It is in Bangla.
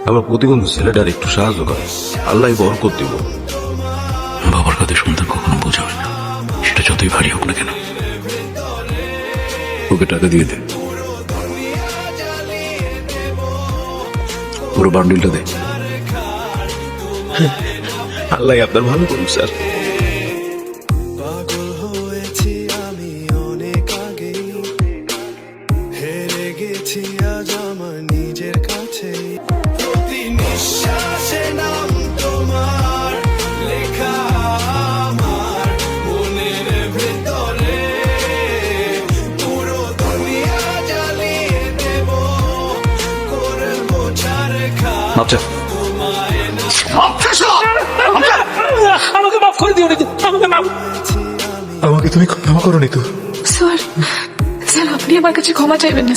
আমার প্রতিবন্ধী ছেলেটার একটু সাহায্য করে, আল্লাহ বরকত দিব। বাবার কাছে সন্তান কখনো বোঝাবে না, সেটা যতই ভারী হোক না কেন। ওকে টাকা দিয়ে দে, পুরো বান্ডিলটা দে। আল্লাহ আপনার ভালো করুন স্যার। পাগল হয়েছি আমি অনেক আগেই, হেরে গেছি আজ আমার নিজের কাছে। প্রতি নিঃশ্বাসে নাম তোমার লেখা আমার মনের ভেতরে, পুরো দুনিয়া জ্বালিয়ে দেব, করবো ছারখা আমাকে মাফ করে দিও নিতু, আমাকে মাফ। আমাকে তুমি ক্ষমা করো নিতু। স্যার, স্যার আপনি আমার কাছে ক্ষমা চাইবেন না।